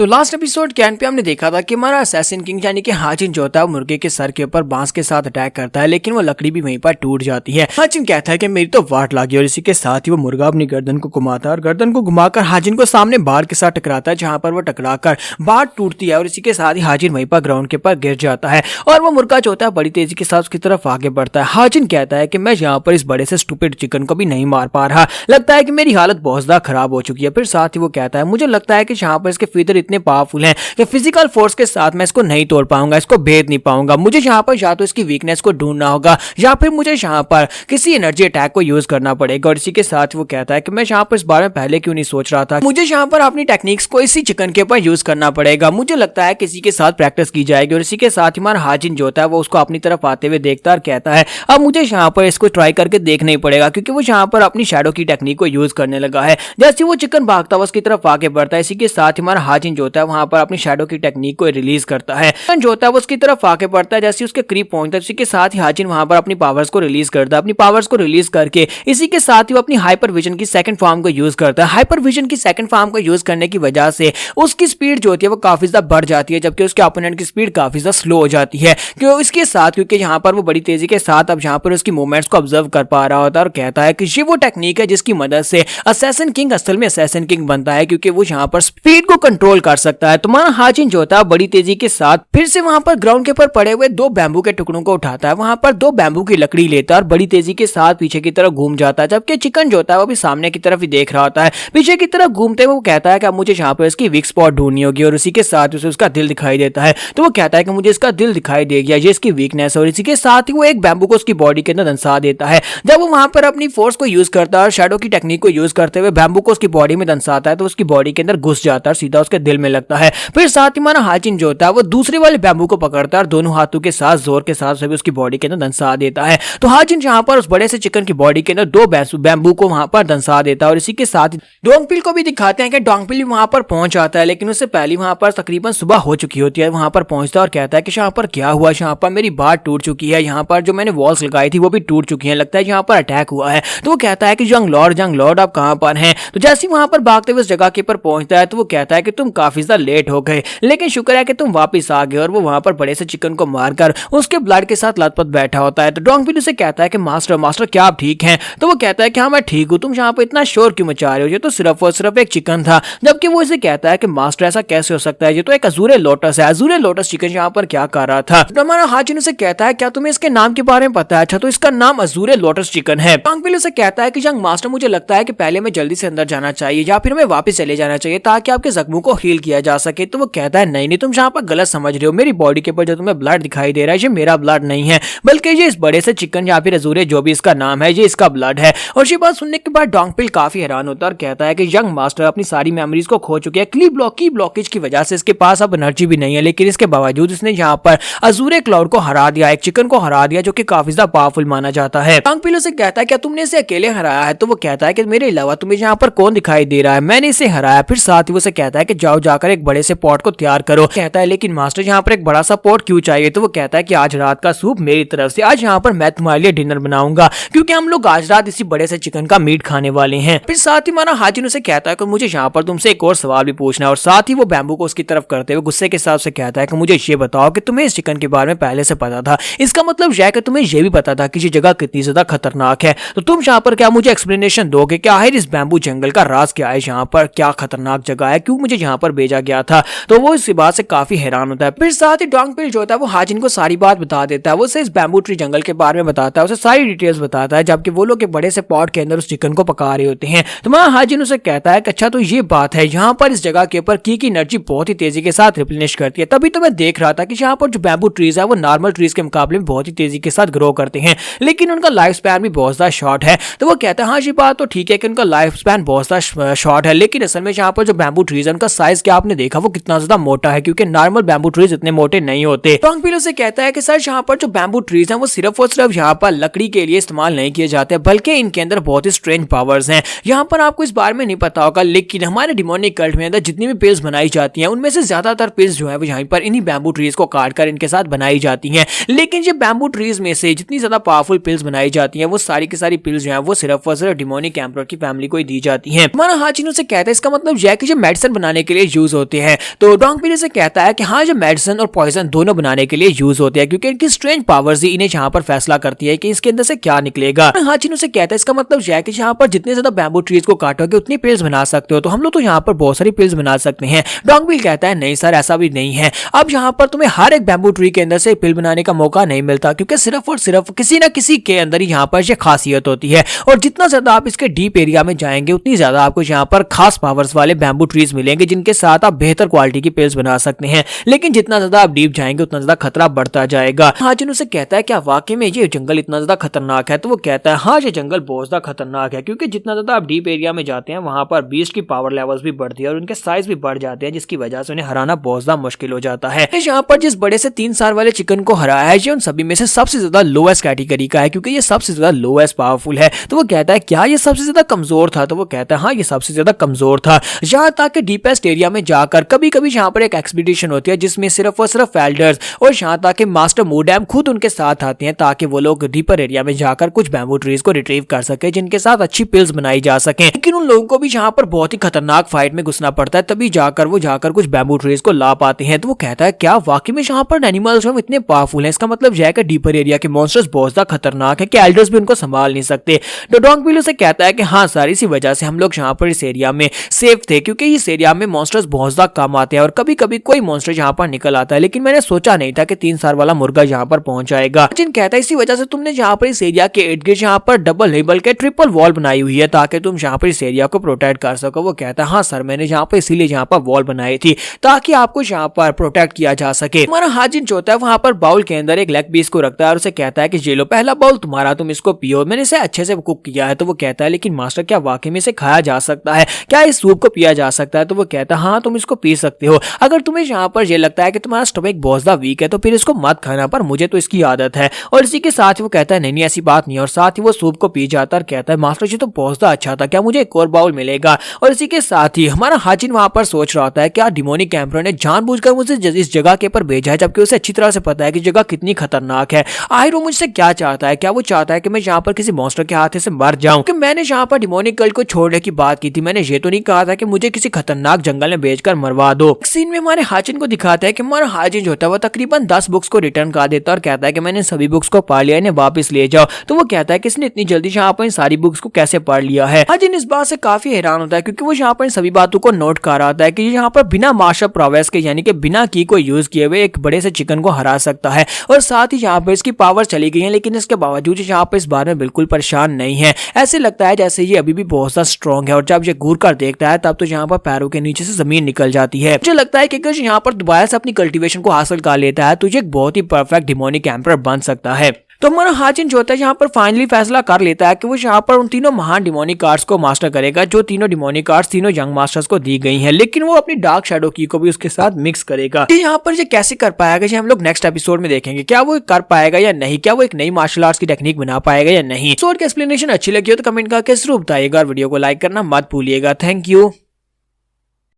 तो last episode के and पे हमने देखा था कि हमारा असैसिन किंग यानी कि हाजिन जो होता है मुर्गे के सर के ऊपर बांस के साथ अटैक करता है, लेकिन वो लकड़ी भी वहीं पर टूट जाती है। हाजिन कहता है कि मेरी तो वाट लगी, और इसी के साथ ही वो मुर्गा अपनी गर्दन को घुमाता है और गर्दन को घुमाकर हाजिन को सामने बाढ़ के साथ टकराता है, जहां पर वो टकराकर बाढ़ टूटती है और इसी के साथ ही हाजिन वहीं पर ग्राउंड के ऊपर गिर जाता है और वो मुर्गा जो होता है बड़ी तेजी के साथ उसकी तरफ आगे बढ़ता है। हाजिन कहता है कि मैं यहाँ पर इस बड़े से स्टूपिड चिकन को भी नहीं मार पा रहा, लगता है कि मेरी हालत बहुत ज्यादा खराब हो चुकी है। फिर साथ ही वो कहता है मुझे लगता है कि यहाँ पर इसके फीचर इतने पावरफुल हैं कि फिजिकल फोर्स के साथ मैं इसको नहीं तोड़ पाऊंगा, इसको भेद नहीं पाऊंगा। मुझे यहाँ पर या तो इसकी वीकनेस को ढूंढना होगा या फिर मुझे यहाँ पर किसी एनर्जी अटैक को यूज करना पड़ेगा। और इसी के साथ वो कहता है कि मैं यहाँ पर इस बारे में पहले क्यों नहीं सोच रहा था, मुझे यहाँ पर अपनी टेक्निक्स को इसी चिकन के ऊपर यूज करना पड़ेगा। मुझे लगता है किसी के साथ प्रैक्टिस की जाएगी। और इसी के साथ हमारा हाजिन जो होता है वो उसको अपनी तरफ आते हुए देखता है और कहता है अब मुझे यहाँ पर इसको ट्राई करके देखना ही पड़ेगा, क्योंकि वो यहाँ पर अपनी शैडो की टेक्निक को यूज करने लगा है। जैसे वो चिकन भागता हुआ उसकी तरफ आगे बढ़ता है, इसी के साथ हमारा हाजिन जो होता है वहां पर अपनी शैडो की टेक्निक को रिलीज करता है। जो होता है वो उसकी तरफ आगे बढ़ता है, जैसे उसके करीब पहुंचता है इसी के साथ ही हाजिन वहां पर अपनी पावर्स को रिलीज करता है। अपनी पावर्स को रिलीज करके इसी के साथ ही वो अपनी हाइपर विजन की सेकंड फॉर्म को यूज करता है। हाइपर विजन की सेकंड फॉर्म को यूज करने की वजह से उसकी स्पीड जो होती है वो काफी ज्यादा बढ़ जाती है, जबकि उसके ओपोनेंट की स्पीड काफी ज्यादा स्लो हो जाती है। क्यों इसके साथ क्योंकि यहाँ पर वो बड़ी तेजी के साथ अब यहाँ पर उसकी मूवमेंट्स को ऑब्जर्व कर पा रहा होता है और कहता है कि ये वो टेक्निक है जिसकी मदद से असैसिन किंग असल में असैसिन किंग बनता है, क्योंकि वो यहाँ पर स्पीड को कंट्रोल कर सकता है। तुम्हारा हाजिन जो होता है बड़ी तेजी के साथ फिर से वहां पर ग्राउंड के ऊपर पड़े हुए दो बैम्बू के टुकड़ों को उठाता है, वहां पर दो बैम्बू की लकड़ी लेता है और बड़ी तेजी के साथ पीछे की तरफ घूम जाता है। जबकि चिकन जो होता है वो भी सामने की तरफ ही देख रहा होता है। पीछे की तरफ घूमते हुए वो कहता है कि अब मुझे यहाँ पर इसकी वीक स्पॉट ढूंढनी होगी, और उसी के साथ उसे उसका दिल दिखाई देता है। तो वो कहता है कि मुझे इसका दिल दिखाई दे गया, ये इसकी वीकनेस है। और इसी के साथ ही वो एक बैम्बू को उसकी बॉडी के अंदर दंसा देता है। जब वो वहां पर अपनी फोर्स को यूज करता है और शैडो की टेक्निक को यूज करते हुए बैम्बू को उसकी बॉडी में दंसाता है, तो उसकी बॉडी के अंदर घुस जाता है, सीधा उसके दिल में लगता है। फिर साथ ही हमारा हाजिन जो होता है वो दूसरे वाले बैम्बू को पकड़ता है और दोनों हाथों के साथ जोर के साथ सभी उसकी बॉडी के अंदर दंसा देता है। तो हाजिन जहां पर उस बड़े से चिकन की बॉडी के अंदर दो बैम्बू को वहां पर दंसा देता है। और इसी के साथ डोंगपिल को भी दिखाते हैं कि डोंगपिल वहां पर पहुंच जाता है, लेकिन उससे पहले वहां पर तकरीबन सुबह हो चुकी होती है। वहां पर पहुंचता है और कहता है कि यहाँ पर क्या हुआ, यहाँ पर मेरी बात टूट चुकी है, यहाँ पर जो मैंने वॉल्स लगाई थी वो भी टूट चुकी है, लगता है यहाँ पर अटैक हुआ है। तो वो कहता है कि जंग लॉर्ड आप कहां पर हैं। तो जैसे ही वहां पर भागते हुए उस जगह के ऊपर पहुंचता है तो वो कहता है कि तुम काफी ज्यादा लेट हो गए, लेकिन शुक्र है कि तुम वापस आ गए। और वो वहां पर बड़े से चिकन को मारकर उसके ब्लड के साथ लथपथ बैठा होता है। तो डोंगपिल उसे कहता है कि मास्टर क्या आप ठीक हैं। तो वो कहता है कि हाँ मैं ठीक हूँ, तुम यहाँ पर इतना शोर क्यों मचा रहे हो, ये तो सिर्फ और सिर्फ एक चिकन था। जबकि वो इसे कहता है कि मास्टर ऐसा कैसे हो सकता है, ये तो एक अजूरे लोटस है, अजूरे लोटस चिकन यहाँ पर क्या कर रहा था। तो हमारा हाजिन उसे कहता है क्या तुम्हें इसके नाम के बारे में पता है। अच्छा तो इसका नाम अजूरे लोटस चिकन है। डोंगपिल उसे कहता है कि यंग मास्टर मुझे लगता है कि पहले मैं जल्दी से अंदर जाना चाहिए या फिर हमें वापस चले जाना चाहिए ताकि आपके जख्मों को हील किया जा सके। तो वो कहता है नहीं तुम यहाँ पर गलत समझ रहे हो, मेरी बॉडी के ऊपर जो तुम्हें ब्लड दिखाई दे रहा है ये मेरा ब्लड नहीं है, बल्कि ये इस बड़े से चिकन या फिर अजूरे जो भी इसका नाम है ये इसका ब्लड है। और ये बात सुनने के बाद डोंगपिल काफी हैरान होता है और कहता है कि यंग मास्टर अपनी सारी मेमोरीज को खो चुके हैं, की ब्लॉकेज की वजह से इसके पास अब एनर्जी भी नहीं है, लेकिन इसके बावजूद इसने यहाँ पर अजूरे क्लाउड को हरा दिया, एक चिकन को हरा दिया जो कि काफी ज्यादा पावरफुल माना जाता है। डोंगपिल उसे कहता है क्या तुमने इसे अकेले हराया है। तो वो कहता है कि मेरे अलावा तुम्हें यहाँ पर कौन दिखाई दे रहा है, मैंने इसे हराया। फिर साथ ही वो उसे कहता है कि जाओ जाकर एक बड़े से पॉट को तैयार करो। कहता है लेकिन मास्टर यहाँ पर एक बड़ा सा पॉट क्यों चाहिए। तो वो कहता है कि आज रात का सूप मेरी तरफ से, आज यहाँ पर मैं तुम्हारे लिए डिनर बनाऊंगा, क्योंकि हम लोग आज रात इसी बड़े से चिकन का मीट खाने वाले हैं। फिर साथ ही हमारा हाजिन उसे कहता है कि मुझे यहाँ पर तुमसे एक और सवाल भी पूछना है। और साथ ही वो बैम्बू को उसकी तरफ करते हुए गुस्से के साथ से कहता है कि मुझे ये बताओ कि तुम्हें इस चिकन के बारे में पहले से पता था, इसका मतलब यह है कि तुम्हें यह भी पता था कि ये जगह कितनी ज्यादा खतरनाक है। तो तुम यहाँ पर क्या मुझे एक्सप्लेनेशन दोगे कि आखिर इस बैम्बू जंगल का राज क्या है, यहाँ पर क्या खतरनाक जगह है, क्यों मुझे यहाँ पर भेजा गया था। तो वो इस बात से काफी हैरान होता है। फिर साथ ही डोंगपिल जो होता है वो हाजिन को सारी बात बता देता है, वो उसे इस बैम्बू ट्री जंगल के बारे में बताता है, उसे सारी डिटेल्स बताता है, जबकि वो लोग एक बड़े से पॉट के अंदर उस चिकन को पका रहे होते हैं। तो वहां हाजिन उसे कहता है कि अच्छा तो ये बात है, यहाँ पर इस जगह के ऊपर की एनर्जी बहुत ही तेजी के साथ रिप्लेनिश करती है। तभी तो मैं देख रहा था कि यहाँ पर जो बैम्बू ट्रीज है वो नॉर्मल ट्रीज के मुकाबले में बहुत ही तेजी के साथ ग्रो करते हैं, लेकिन उनका लाइफ स्पैन भी बहुत ज्यादा शॉर्ट है। तो वो कहता है हाँ ये बात तो ठीक है कि उनका लाइफ स्पैन बहुत ज्यादा शॉर्ट है, लेकिन असल में यहाँ पर जो बैम्बू ट्रीज है उनका साइज क्या आपने देखा वो कितना ज्यादा मोटा है, क्योंकि नॉर्मल बैम्बू ट्रीज इतने मोटे नहीं होते। डोंगपिल उसे कहता है कि सर यहाँ पर जो बैम्बू ट्रीज हैं वो सिर्फ और सिर्फ यहाँ पर लकड़ी के लिए इस्तेमाल नहीं किए जाते, बल्कि इनके अंदर बहुत ही स्ट्रेंज पावर्स हैं। यहाँ पर आपको इस बारे में नहीं पता होगा, लेकिन हमारे डिमोनिक कल्ट में अंदर जितनी भी पिल्स बनाई जाती हैं उनमें से ज्यादातर पिल्स जो है वो यहाँ पर इन्हीं बैम्बू ट्रीज को काट कर इनके साथ बनाई जाती हैं। लेकिन ये बैम्बू ट्रीज में से जितनी ज्यादा पावरफुल पिल्स बनाई जाती हैं वो सारी की सारी पिल्स जो है वो सिर्फ और सिर्फ डिमोनिक एम्परर की फैमिली को ही दी जाती हैं। हमारा हाजिन उसे कहता है इसका मतलब यह है कि जो मेडिसिन बनाने के लिए यूज होते हैं। तो डोंगबिली से कहता है कि हाँ, जो मेडिसिन और पॉइजन दोनों बनाने के लिए यूज होते हैं, क्योंकि इनकी स्ट्रेंज पावर्स ही इन्हें यहाँ पर फैसला करती है कि इसके अंदर से क्या निकलेगा। हाचिन उसे कहता है इसका मतलब यह है कि यहाँ पर जितने ज्यादा बैम्बू ट्रीज को काटोगे उतनी पिल्स बना सकते हो, तो हम लोग तो यहाँ पर बहुत सारी पिल्स बना सकते हैं। डोंगबिल कहता है नहीं सर, ऐसा भी नहीं है। अब यहाँ पर तुम्हें हर एक बैम्बू ट्री के अंदर से पिल बनाने का मौका नहीं मिलता, क्योंकि सिर्फ और सिर्फ किसी न किसी के अंदर ही यहाँ पर यह खासियत होती है, और जितना ज्यादा आप इसके डीप एरिया में जाएंगे उतनी ज्यादा आपको यहाँ पर खास पावर्स वाले बैम्बू ट्रीज मिलेंगे, जिनके साथ आप बेहतर क्वालिटी की पिल्स बना सकते हैं। लेकिन जितना ज्यादा आप डीप जाएंगे उतना ज्यादा खतरा बढ़ता जाएगा। हाचिन उसे कहता है क्या वाकई में ये जंगल इतना ज्यादा खतरनाक है? तो वो कहता है हाँ, ये जंगल बहुत ज्यादा खतरनाक है, क्योंकि जितना ज्यादा आप डीप एरिया में जाते हैं वहां पर बीस्ट की पावर लेवल्स भी बढ़ती है और उनके साइज भी बढ़ जाते हैं, जिसकी वजह से उन्हें हराना बहुत ज्यादा मुश्किल हो जाता है। यहाँ पर जिस बड़े से 3 साल वाले चिकन को हराया है, ये उन सभी में से सबसे ज्यादा लोएस्ट कैटेगरी का है, क्योंकि ये सबसे ज्यादा लोएस्ट पावरफुल है। तो वो कहता है क्या ये सबसे ज्यादा कमजोर था? तो वो कहता है हाँ, ये सबसे ज्यादा कमजोर था। यहाँ तक कि डीपेस्ट एरिया में जाकर कभी कभी यहाँ पर एक एक्सपीडिशन होती है जिसमें सिर्फ और सिर्फ एल्डर्स और यहाँ तक कि मास्टर मोडेम खुद उनके साथ आते हैं, ताकि वो लोग डीपर एरिया में जाकर कुछ बैम्बू ट्रीज को रिट्रीव कर सके, जिनके साथ अच्छी पिल्स बनाई जा सके। लेकिन उन लोगों को भी यहाँ पर बहुत ही खतरनाक फाइट में घुसना पड़ता है, तभी जाकर कुछ बैम्बू ट्रीज को ला पाते हैं। तो वो कहता है क्या वाकई में यहाँ पर एनिमल्स इतने पावरफुल हैं? इसका मतलब यह है कि डीपर एरिया के मॉन्स्टर्स बहुत ज्यादा खतरनाक है कि एल्डर्स भी उनको संभाल नहीं सकते। तो डोंगबिल से कहता है कि हाँ सर, इसी वजह से हम लोग यहाँ पर इस एरिया में सेफ थे, क्योंकि इस एरिया में मॉन्स्टर्स बहुत ज्यादा कम आते हैं और कभी कभी कोई मॉन्स्टर यहाँ पर निकल आता है, लेकिन मैंने सोचा नहीं था कि 3 साल वाला मुर्गा यहाँ पर पहुंच जाएगा। जिन कहता है इसी वजह से तुमने यहाँ पर इस एरिया के इर्द गिर्द यहाँ पर डबल नहीं बल्कि ट्रिपल वॉल बनाई हुई है, ताकि तुम यहाँ पर इस एरिया को प्रोटेक्ट कर सको। वो कहता है हाँ सर, मैंने यहाँ पर इसीलिए यहाँ पर वॉल बनाई थी ताकि आपको यहाँ पर प्रोटेक्ट किया जा सके। हमारा हाजिन जो होता है वहां पर बाउल के अंदर एक लेग पीस को रखता है और उसे कहता है कि ये लो पहला बाउल तुम्हारा, तुम इसको पियो, मैंने इसे अच्छे से कुक किया है। तो वो कहता है लेकिन मास्टर क्या वाकई में इसे खाया जा सकता है? क्या इस सूप को पिया जा सकता है? तो वो कहता है हाँ, तुम इसको पी सकते हो। अगर तुम्हें यहाँ पर ये लगता है कि तुम्हारा स्टमक बहुत ज्यादा वीक है तो फिर इसको मत खाना, पर मुझे तो इसकी आदत है। और इसी के साथ वो कहता है नहीं ऐसी बात नहीं, और साथ ही वो सूप को पी जाता है और कहता है मास्टर जी तो बहुत ज्यादा अच्छा था, क्या मुझे एक और बाउल मिलेगा? और इसी के साथ ही हमारा हाजिन वहां पर सोच रहा होता है क्या डिमोनिक एम्परर ने जानबूझकर मुझे इस जगह के ऊपर भेजा है, जबकि उसे अच्छी तरह से पता है कि जगह कितनी खतरनाक है। आखिर वो मुझसे क्या चाहता है? क्या वो चाहता है कि मैं यहाँ पर किसी मॉन्स्टर के हाथ से मर जाऊं? कि मैंने यहाँ पर डिमोनिक गर्ल को छोड़ने की बात की थी, मैंने ये तो नहीं कहा था कि मुझे किसी खतरनाक जंगल में भेजकर मरवा दो। सीन में हमारे हाजिन को दिखाता है कि हमारा हाजिन जो होता है वो तकरीबन 10 बुक्स को रिटर्न कर देता है और कहता है कि मैंने सभी बुक्स को पढ़ लिया, इन्हें वापस ले जाओ। तो वो कहता है कि इसने इतनी जल्दी यहाँ पर इन सारी बुक्स को कैसे पढ़ लिया है। हाजिन इस बात से काफी हैरान होता है, क्योंकि वो यहाँ पर इन सभी बातों को नोट कर रहा था कि यहाँ पर बिना मार्शल प्रोवेस के यानी कि बिना की को यूज किए हुए एक बड़े से चिकन को हरा सकता है, और साथ ही यहाँ पर इसकी पावर चली गई है, लेकिन इसके बावजूद यहाँ पर इस बारे में बिल्कुल परेशान नहीं है। ऐसे लगता है जैसे ये अभी भी बहुत ज्यादा स्ट्रॉन्ग है, और जब ये घूर कर देखता है तब तो यहाँ पर पैरों के नीचे से जमीन निकल जाती है। मुझे लगता है कि अगर यहाँ पर दोबारा से अपनी कल्टीवेशन को हासिल कर लेता है तो ये एक बहुत ही परफेक्ट डिमोनिक एम्परर बन सकता है। तो हमारा हाजिन जो होता है यहाँ पर फाइनली फैसला कर लेता है कि वो यहाँ पर उन तीनों महान डिमोनिक आर्ट्स को मास्टर करेगा, जो तीनों डिमोनिक आर्ट्स तीनों यंग मास्टर्स को दी गई हैं, लेकिन वो अपनी डार्क शैडो की को भी उसके साथ मिक्स करेगा। यहाँ पर ये कैसे कर पाएगा ये हम लोग नेक्स्ट एपिसोड में देखेंगे। क्या वो कर पाएगा या नहीं? क्या वो एक नई मार्शल आर्ट्स की टेक्निक बना पाएगा या नहीं? एपिसोड की एक्सप्लेनेशन अच्छी लगी हो तो कमेंट करके जरूर बताइएगा, वीडियो को लाइक करना मत भूलिएगा। Thank you.